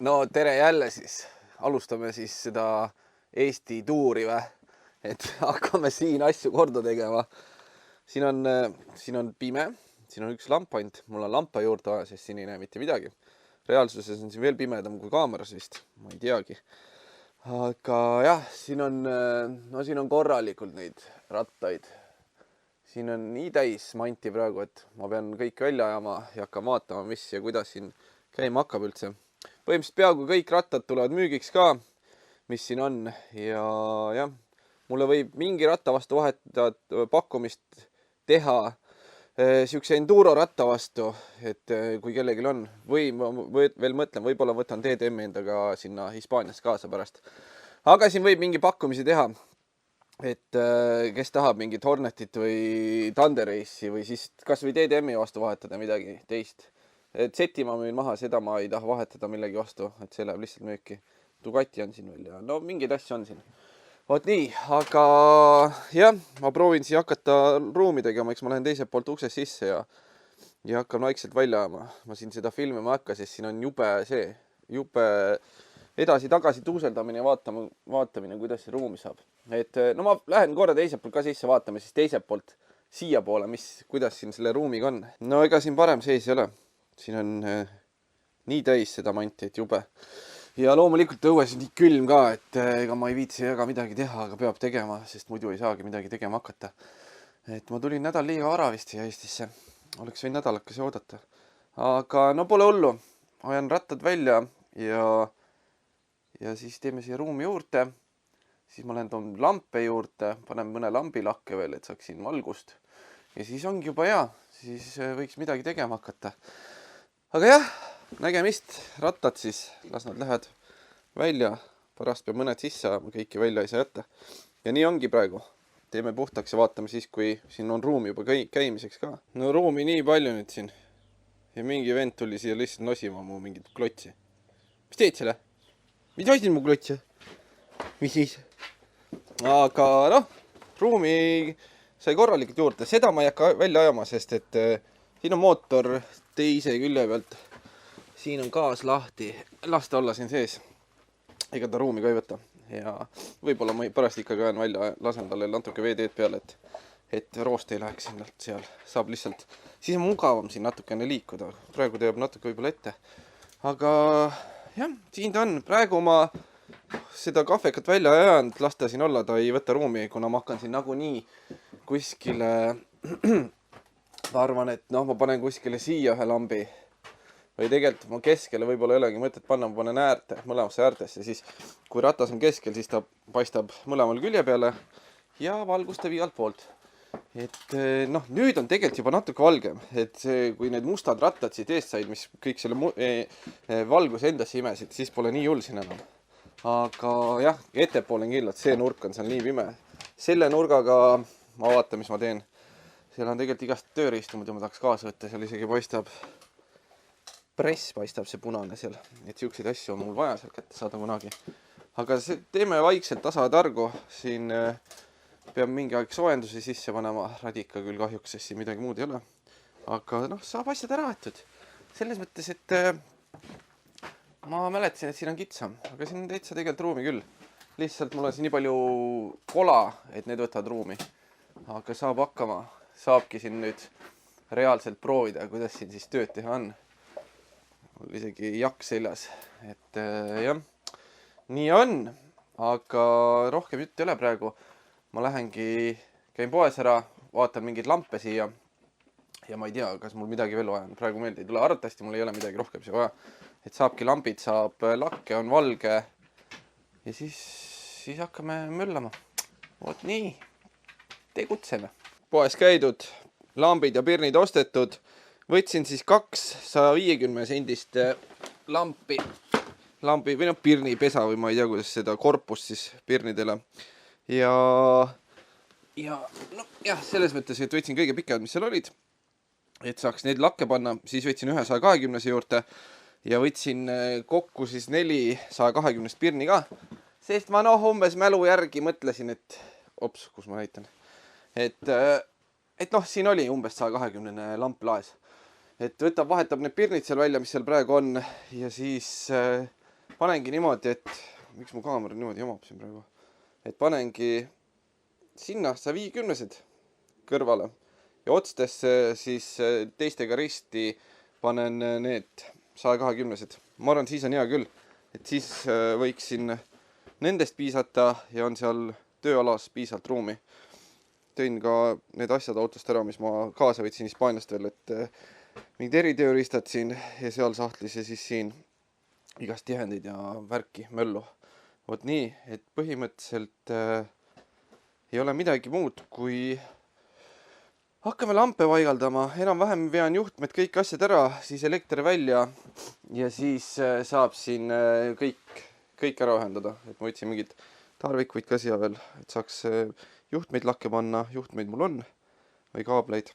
No tere jälle siis. Alustame siis seda Eesti tuuri või? Et hakkame siin asju korda tegema. Siin on pime, siin on üks lamp ainult. Mul on lampa juurde vaja, sest siin ei näe mitte midagi. Reaalsuses on siin veel pimedam kui kaameras vist. Ma ei teagi. Aga jah, siin on korralikult neid rattaid. Siin on nii täis manti praegu, et ma pean kõik välja ajama ja hakkama vaatama, mis ja kuidas siin käima hakkab üldse. Põhimõtteliselt peaaegu kõik rattad tulevad müügiks ka, mis siin on. Ja jah, mulle võib mingi ratta vastu vahetada pakkumist teha siukse enduro ratta vastu, et kui kellegil on. Või ma veel mõtlen, võib-olla võtan DTM endaga sinna Hispaanias kaasa pärast. Aga siin võib mingi pakkumisi teha. Et kes tahab mingit Hornetit või Thunder Race'i või siis kas või DTM-i vastu vahetada midagi teist. Et seti ma müün maha, seda ma ei taha vahetada millegi vastu, et see läheb lihtsalt müüki. Dugati on siin veel ja no mingeid asju on siin. Vot nii, aga jah, ma proovin siia hakata ruumi tegema, eks ma lähen teiselt poolt uksest sisse ja hakkan vaikselt välja ajama. Ma siin seda filmima ei hakka, sest siin on jube edasi-tagasi tuuseldamine ja vaatamine, kuidas see ruumi saab. Et no ma lähen korra teiselt poolt ka sisse vaatama, siis teiselt poolt siia poole, kuidas siin selle ruumiga on. No ega siin parem seis ei ole. Siin on nii täis seda manti, et jube. Ja loomulikult õues on nii külm ka, et ega ma ei viitsi ega midagi teha, aga peab tegema, sest muidu ei saagi midagi tegema hakata. Et ma tulin nädal liiga vara vist siia Eestisse. Oleks võin nädalakas oodata. Aga no pole hullu. Ajan rattad välja ja siis teeme siia ruumi juurde. Siis ma lähen toon lampe juurde, panen mõne lambilakke veel, et saaks siin valgust. Ja siis ongi juba hea, siis võiks midagi tegema hakata. Aga jah, nägemist, rattad siis, las nad lähevad välja. Pärast peab mõned sisse ajama, kõiki välja ei saa jätta. Ja nii ongi praegu. Teeme puhtaks ja vaatame siis, kui siin on ruumi juba käimiseks ka. No ruumi nii palju nüüd siin. Ja mingi vend tuli siia lihtsalt nosima mu mingit klotsi. Mis teed selle? Mis nosid mu klotsi? Mis siis? Aga noh, ruumi sai korralikult juurde. Seda ma ei hakka välja ajama, sest et siin on mootor teise külje pealt. Siin on gaas lahti. Las ta olla siin sees. Ega ta ruumi ka ei võta. Ja võib-olla ma pärast ikkagi ajan välja, lasen talle natuke veeteed peale, et roost ei läheks seal. Saab lihtsalt, siis on mugavam siin natukene liikuda. Praegu teeb natuke võib-olla ette. Aga jah, siin ta on. Praegu ma seda kahvekat välja ajanud, lasta siin olla, ta ei võta ruumi, kuna ma hakkan siin nagunii kuskile, ma arvan, et noh, ma panen kuskile siia ühe lambi või tegelikult ma keskele võib-olla ei olegi mõtet panna, ma panen mõlemasse äärtesse, siis kui ratas on keskel, siis ta paistab mõlemal külje peale ja valgustab igalt poolt. Et noh, nüüd on tegelikult juba natuke valgem, et kui need mustad rattad siit eest said, mis kõik selle valguse endasse imesid, siis pole nii hull siin enam. Aga jah, ettepool on kindlalt, see nurk on seal nii pime. Selle nurgaga ma vaatan, mis ma teen. Seal on tegelikult igast tööriistu, muidu ma tahaks kaasa võtta, seal isegi paistab press, paistab see punane seal. Et siukseid asju on mul vaja seal kätte saada kunagi. Aga teeme vaikselt tasa-targu. Siin peab mingi aeg soojenduse sisse panema. Radika küll kahjuks, sest siin midagi muud ei ole. Aga noh, saab asjad ära võetud. Selles mõttes, et ma mäletasin, et siin on kitsam, aga siin on täitsa tegelikult ruumi küll. Lihtsalt mul on siin nii palju kola, et need võtavad ruumi. Aga saab hakkama. Saabki siin nüüd reaalselt proovida, kuidas siin siis tööd teha on. Mul isegi jakk seljas. Et jah, nii on. Aga rohkem jutt ei ole praegu. Ma lähengi, käin poes ära, vaatan mingeid lampe siia. Ja ma ei tea, kas mul midagi veel vaja on. Praegu meelde ei tule. Arvatavasti mul ei ole midagi rohkem siia vaja. Et saabki lambid, saab lakke, on valge. Ja siis hakkame möllama. Vot nii. Tegutseme. Poes käidud, lambid ja pirnid ostetud. Võtsin siis 2 150 sendist lampi või noh, pirnipesa või ma ei tea, kuidas seda korpust siis pirnidele. Ja no jah, selles mõttes, et võtsin kõige pikemad, mis seal olid. Et saaks neid lakke panna, siis võtsin 1 120 juurde. Ja võtsin kokku siis 4 120 pirni ka. Sest ma noh, umbes mälu järgi mõtlesin, et kus ma näitan. Et noh, siin oli umbes 120 lamp laes. Et vahetab need pirnid seal välja, mis seal praegu on. Ja siis panengi niimoodi, et miks mu kaamera niimoodi jamab siin praegu, et panengi sinna 150-sed kõrvale ja otstesse siis teistega risti panen need 120-sed. Ma arvan, siis on hea küll, et siis võiksin nendest piisata ja on seal tööalas piisalt ruumi. Tõin ka need asjad autost ära, mis ma kaasa võtsin Hispaaniast veel, et mingid eritööriistad siin ja seal sahtlis ja siis siin igast tihendid ja värki, möllu. Vot nii, et põhimõtteliselt ei ole midagi muud, kui hakkame lampe paigaldama, enam-vähem vean juhtmed kõik asjad ära, siis elekter välja ja siis saab siin kõik ära ühendada. Et ma võtsin mingid tarvikuid ka siia veel, et saaks juhtmeid lakke panna, juhtmeid mul on või kaableid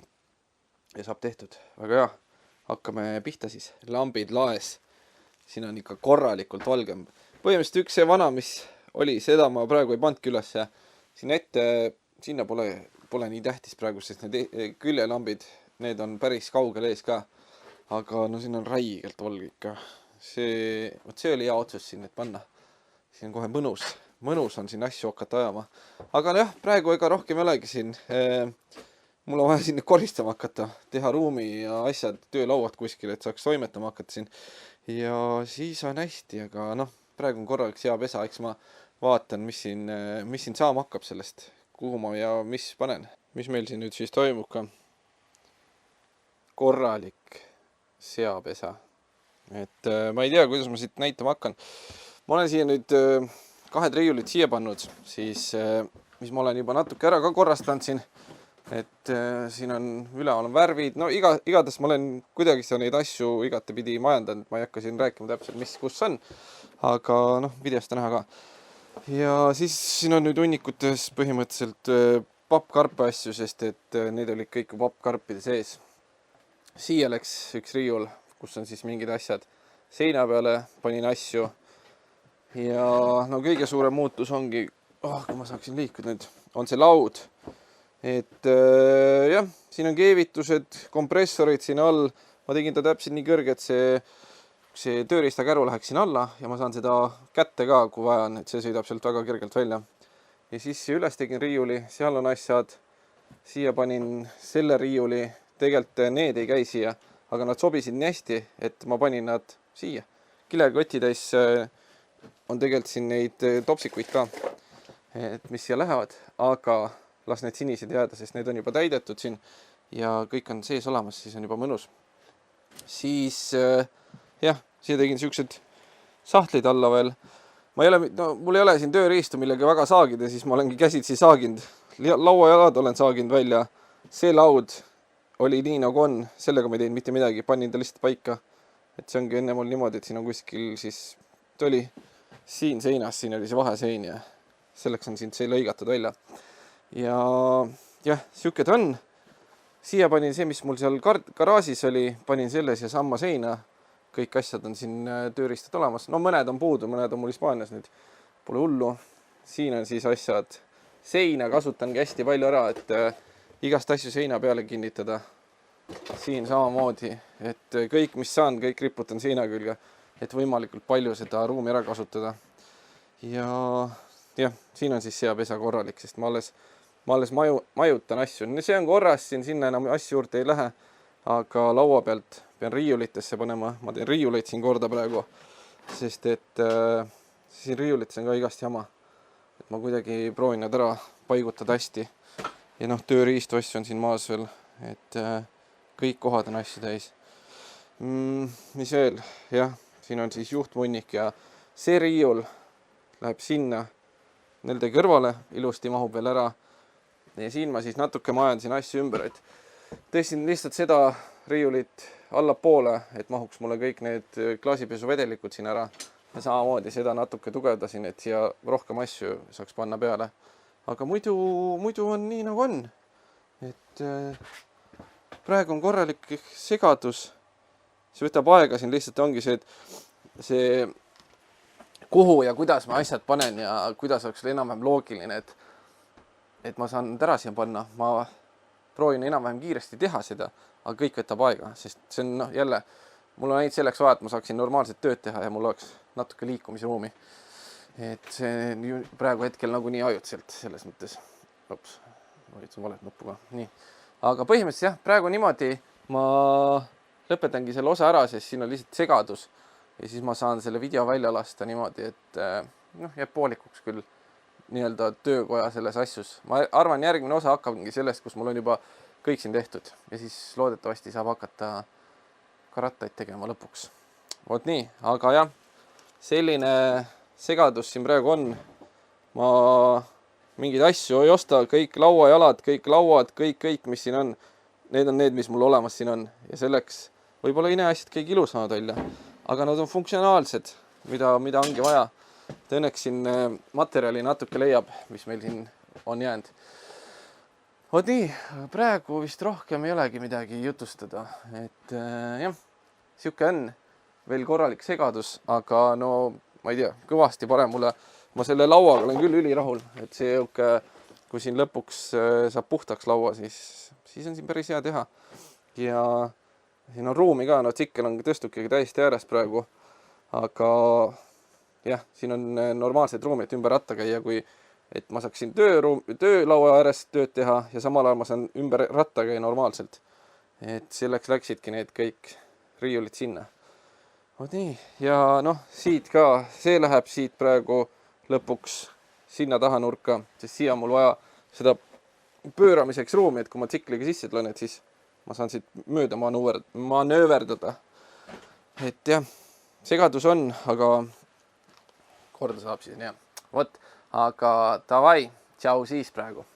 ja saab tehtud. Väga hea, hakkame pihta siis, lambid laes. Siin on ikka korralikult valgem. Põhimõtteliselt üks see vana, mis oli, seda ma praegu ei pandki üles. Siin ette, sinna pole nii tähtis praegu, sest need küljelambid, need on päris kaugel ees ka. Aga no siin on räigelt valge ikka. See oli hea otsus siin, et panna. Siin on kohe mõnus on siin asju hakata ajama. Aga jah, praegu ega rohkem ei olegi siin. Mul on vaja sinna koristama hakata, teha ruumi ja asjad, töölauad kuskil, et saaks toimetama hakata siin. Ja siis on hästi, aga noh, praegu on korralik hea pesa, eks ma vaatan, mis siin saama hakkab sellest, kuhu ma ja mis panen. Mis meil siin nüüd siis toimub ka? Korralik seapesa. Et ma ei tea, kuidas ma siit näitama hakkan. Ma olen siia nüüd 2 riiulit siia pannud, siis mis ma olen juba natuke ära ka korrastanud siin. Et siin on üleval on värvid, no igatahes ma olen kuidagi neid asju igatepidi majandanud, ma ei hakka siin rääkima täpselt, mis kus on, aga noh, videost näha ka. Ja siis siin on nüüd hunnikutes põhimõtteliselt pappkarpe asju, sest et need olid kõik pappkarpide sees. Siia läks üks riiul, kus on siis mingid asjad. Seina peale panin asju ja no kõige suurem muutus ongi, kui ma saaksin liikuda nüüd, on see laud. Et jah, siin on keevitused, kompressorid siin all. Ma tegin ta täpselt nii kõrge, et see tööriistakäru läheks siin alla ja ma saan seda kätte ka, kui vaja on, et see sõidab sealt väga kergelt välja. Ja siis üles tegin riiuli, seal on asjad. Siia panin selle riiuli, tegelikult need ei käi siia, aga nad sobisid nii hästi, et ma panin nad siia. Kilekotitäis on tegelikult siin neid topsikuid ka, et mis siia lähevad, aga las need sinised jääda, sest need on juba täidetud siin ja kõik on sees olemas, siis on juba mõnus. Siis jah, siia tegin siuksed sahtlid alla veel. Mul ei ole siin tööriistu millega väga saagida, siis ma olengi käsitsi saaginud. Lauajalad olen saaginud välja. See laud oli nii nagu on, sellega ma ei teinud mitte midagi, panin ta lihtsalt paika. Et see ongi enne mul niimoodi, et siin on kuskil siis, ta oli siin seinas, siin oli see vahesein ja selleks on siin see lõigatud välja. Ja jah, siuke ta on. Siia panin see, mis mul seal garaažis oli, panin selles ja samma seina. Kõik asjad on siin tööriistad olemas. No mõned on puudu, mõned on mul Hispaanias nüüd. Pole hullu. Siin on siis asjad. Seina kasutangi hästi palju ära, et igast asju seina peale kinnitada. Siin samamoodi, et kõik, mis saan, kõik riputan seina külge, et võimalikult palju seda ruumi ära kasutada. Ja jah, siin on siis seapesa korralik, sest ma alles majutan asju. See on korras, sinna enam asju juurde ei lähe, aga laua pealt pean riiulitesse panema. Ma teen riiuleid siin korda praegu, sest et siin riiulites on ka igast jama. Et ma kuidagi proovin nad ära paigutada hästi. Ja noh, tööriistu asju on siin maas veel, et kõik kohad on asju täis. Mis veel? Jah, siin on siis juhtmunnik ja see riiul läheb sinna nende kõrvale, ilusti mahub veel ära. Ja siin ma siis natuke majandasin asju ümber, et tõstsin lihtsalt seda riiulit allapoole, et mahuks mulle kõik need klaasipesuvedelikud siin ära. Ja samamoodi seda natuke tugevdasin, et siia rohkem asju saaks panna peale. Aga muidu on nii nagu on. Et praegu on korralik segadus. See võtab aega siin lihtsalt ongi see, et see kuhu ja kuidas ma asjad panen ja kuidas oleks enam-vähem loogiline, et ma saan ära siia panna. Ma proovin enam-vähem kiiresti teha seda, aga kõik võtab aega, sest see on jälle, mul on ainult selleks vaja, et ma saaksin normaalset tööd teha ja mul oleks natuke liikumisruumi. Et see praegu hetkel nagu nii ajutiselt selles mõttes. Ops, vajutasin valet nuppu ka. Nii. Aga põhimõtteliselt jah, praegu niimoodi ma lõpetangi selle osa ära, sest siin on lihtsalt segadus. Ja siis ma saan selle video välja lasta niimoodi, et jääb poolikuks küll nii-öelda töökoja selles asjus. Ma arvan, järgmine osa hakkabki sellest, kus mul on juba kõik siin tehtud. Ja siis loodetavasti saab hakata ka rattaid tegema lõpuks. Vot nii, aga jah, selline segadus siin praegu on. Ma mingeid asju ei osta, kõik lauajalad, kõik lauad, kõik, mis siin on. Need on need, mis mul olemas siin on. Ja selleks võib-olla ei näe asjad kõik ilusamad välja. Aga nad on funktsionaalsed, mida ongi vaja. Et õnneks siin materjali natuke leiab, mis meil siin on jäänud. Vot nii, praegu vist rohkem ei olegi midagi jutustada. Et jah, siuke on veel korralik segadus, aga no ma ei tea, kõvasti parem mulle. Ma selle lauaga olen küll ülirahul, et see kui siin lõpuks saab puhtaks laua, siis on siin päris hea teha. Ja siin on ruumi ka, no tsikkel on tõstukiga täiesti ääres praegu, aga jah, siin on normaalsed ruumid ümber ratta käia, et ma saaksin töölaua ääres tööd teha ja samal ajal ma saan ümber ratta käia normaalselt. Et selleks läksidki need kõik riiulid sinna. Vot nii, ja noh, siit ka, see läheb siit praegu lõpuks sinna taha nurka, sest siia mul vaja seda pööramiseks ruumi, et kui ma tsikliga sisse tulen, et siis ma saan siit mööda manööverdada. Et jah, segadus on, aga korda saab siis, jah. Vot, aga davai, tšau siis praegu.